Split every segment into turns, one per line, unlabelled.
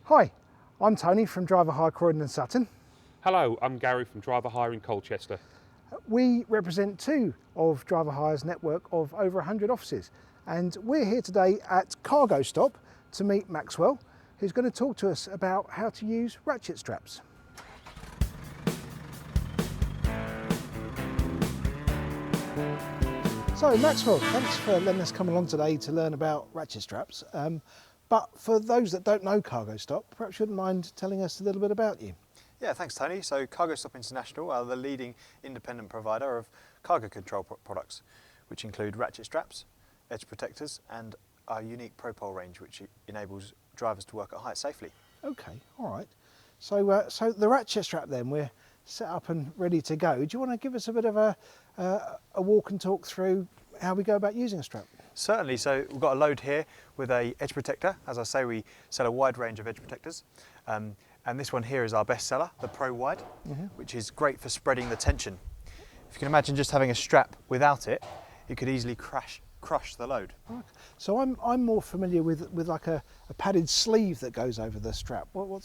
Hi, I'm Tony from Driver Hire Croydon and Sutton.
Hello, I'm Gary from Driver Hire in Colchester.
We represent two of Driver Hire's network of over 100 offices, and we're here today at Cargo Stop to meet Maxwell, who's going to talk to us about how to use ratchet straps. So Maxwell, thanks for letting us come along today to learn about ratchet straps. But for those that don't know Cargo Stop, perhaps you wouldn't mind telling us a little bit about you.
Yeah, thanks Tony. So Cargo Stop International are the leading independent provider of cargo control products, which include ratchet straps, edge protectors and our unique Propole range, which enables drivers to work at height safely.
Okay, all right. So, so the ratchet strap then, we're set up and ready to go. Do you want to give us a bit of a walk and talk through how we go about using a strap?
Certainly. So we've got a load here with a edge protector. As I say, we sell a wide range of edge protectors. And this one here is our best seller, the Pro Wide, which is great for spreading the tension. If you can imagine just having a strap without it, it could easily crush the load.
Okay. So I'm more familiar with like a padded sleeve that goes over the strap. What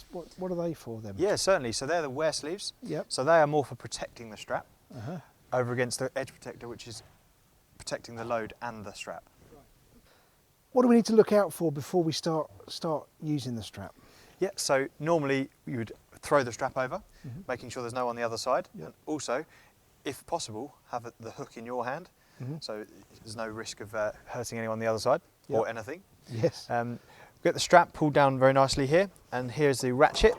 are they for then?
Yeah, certainly. So they're the wear sleeves.
Yep.
So they are more for protecting the strap over against the edge protector, which is protecting the load and the strap.
What do we need to look out for before we start using the strap?
Yeah, so normally you would throw the strap over, making sure there's no on the other side.
Yep.
And also, if possible, have the hook in your hand, so there's no risk of hurting anyone on the other side or anything.
Yes.
Get the strap pulled down very nicely here, and here's the ratchet.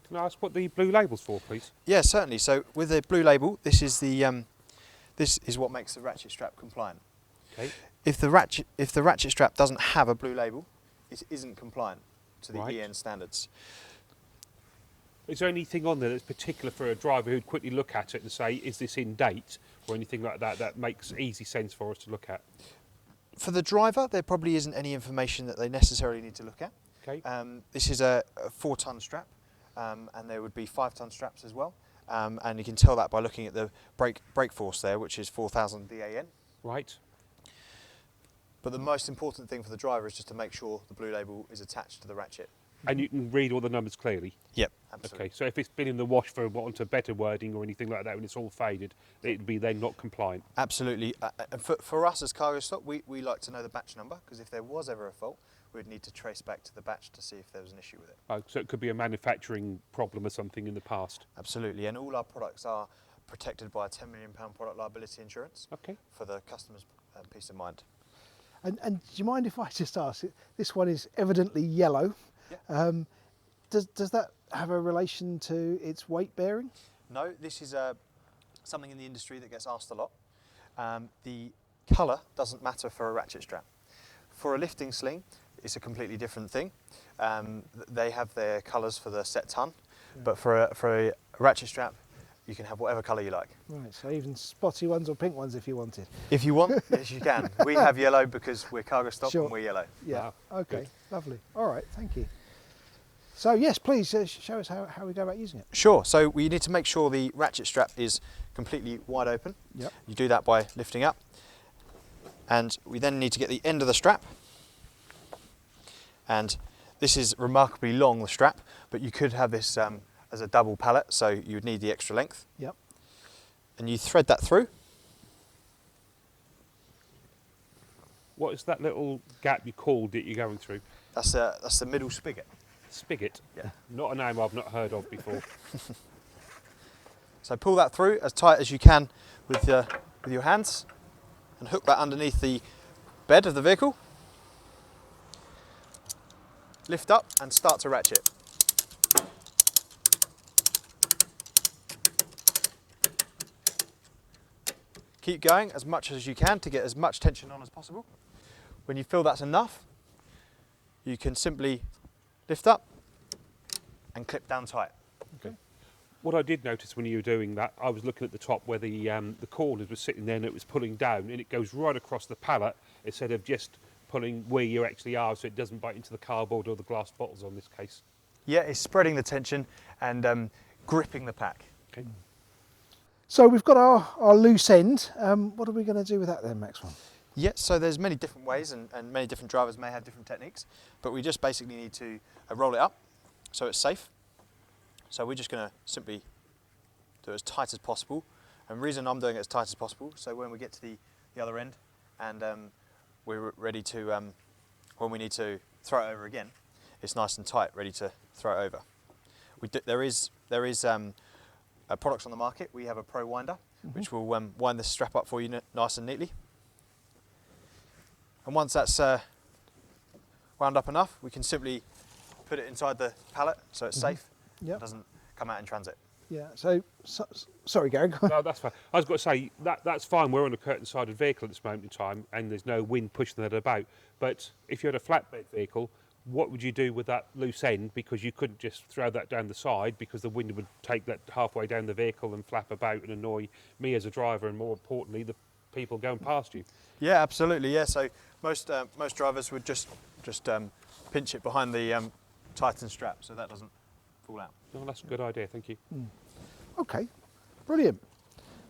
Can I ask what the blue label's for, please?
Yeah, certainly. So with the blue label, this is what makes the ratchet strap compliant.
Okay.
If the ratchet strap doesn't have a blue label, it isn't compliant to the EN standards.
Is there anything on there that's particular for a driver who'd quickly look at it and say, is this in date, or anything like that that makes easy sense for us to look at?
For the driver, there probably isn't any information that they necessarily need to look at.
Okay.
This is a 4-ton strap, and there would be 5-ton straps as well. And you can tell that by looking at the brake force there, which is 4,000 DAN.
Right.
But the most important thing for the driver is just to make sure the blue label is attached to the ratchet.
And you can read all the numbers clearly?
Yep, absolutely.
Okay, so if it's been in the wash for want of better wording or anything like that, when it's all faded, it'd be then not compliant?
Absolutely. And for us as Cargo Stop, we like to know the batch number, because if there was ever a fault, we'd need to trace back to the batch to see if there was an issue with it.
Oh, so it could be a manufacturing problem or something in the past?
Absolutely, and all our products are protected by a £10 million product liability insurance for the customer's peace of mind.
And do you mind if I just ask, this one is evidently yellow.
Yeah.
Does that have a relation to its weight bearing?
No, this is something in the industry that gets asked a lot. The colour doesn't matter for a ratchet strap. For a lifting sling, it's a completely different thing. They have their colours for the set ton, but for a ratchet strap, you can have whatever colour you like.
Right, so even spotty ones or pink ones if you wanted.
If you want, yes you can. We have yellow because we're Cargo Stop and we're yellow.
Yeah,
wow.
Okay,
Good.
Lovely. All right, thank you. So yes, please show us how we go about using it.
Sure, so we need to make sure the ratchet strap is completely wide open.
Yep.
You do that by lifting up. And we then need to get the end of the strap. And this is remarkably long, the strap, but you could have this as a double pallet, so you would need the extra length.
Yep.
And you thread that through.
What is that little gap you called that you're going through?
That's the middle spigot.
Spigot?
Yeah.
Not a name I've not heard of before.
So pull that through as tight as you can with your hands and hook that underneath the bed of the vehicle. Lift up and start to ratchet. Keep going as much as you can to get as much tension on as possible. When you feel that's enough, you can simply lift up and clip down tight.
Okay. What I did notice when you were doing that, I was looking at the top where the corners were sitting there and it was pulling down, and it goes right across the pallet instead of just pulling where you actually are, so it doesn't bite into the cardboard or the glass bottles on this case.
Yeah, it's spreading the tension and gripping the pack.
Okay.
So we've got our loose end. What are we going to do with that then, Maxwell?
Yes, so there's many different ways, and many different drivers may have different techniques, but we just basically need to roll it up so it's safe. So we're just going to simply do it as tight as possible. And the reason I'm doing it as tight as possible, so when we get to the other end and we're ready to, when we need to throw it over again, it's nice and tight, ready to throw it over. There is products on the market. We have a Pro Winder, which will wind the strap up for you nice and neatly. And once that's wound up enough, we can simply put it inside the pallet so it's safe.
Yep.
It doesn't come out in transit.
Yeah, so sorry Gary.
No, that's fine. I was going to say, that's fine. We're on a curtain-sided vehicle at this moment in time and there's no wind pushing that about. But if you had a flatbed vehicle, what would you do with that loose end? Because you couldn't just throw that down the side because the wind would take that halfway down the vehicle and flap about and annoy me as a driver and, more importantly, the people going past you.
Yeah, absolutely. Yeah, so most drivers would just pinch it behind the Titan strap so that doesn't fall out.
No, that's a good idea. Thank you.
Okay, brilliant.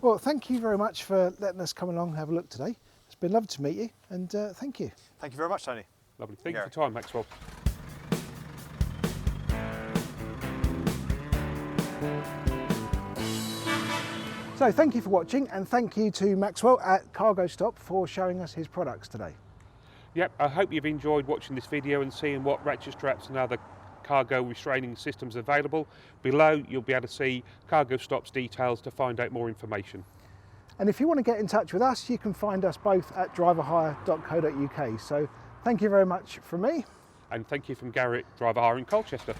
Well, thank you very much for letting us come along and have a look today. It's been lovely to meet you, and thank you.
Thank you very much, Tony.
Lovely. Thank you for your time, Maxwell.
So thank you for watching, and thank you to Maxwell at Cargo Stop for showing us his products today.
Yep, I hope you've enjoyed watching this video and seeing what ratchet straps and other cargo restraining systems available. Below you'll be able to see Cargo Stop's details to find out more information.
And if you want to get in touch with us, you can find us both at driverhire.co.uk. So thank you very much from me.
And thank you from Garrett Driver Hire in Colchester.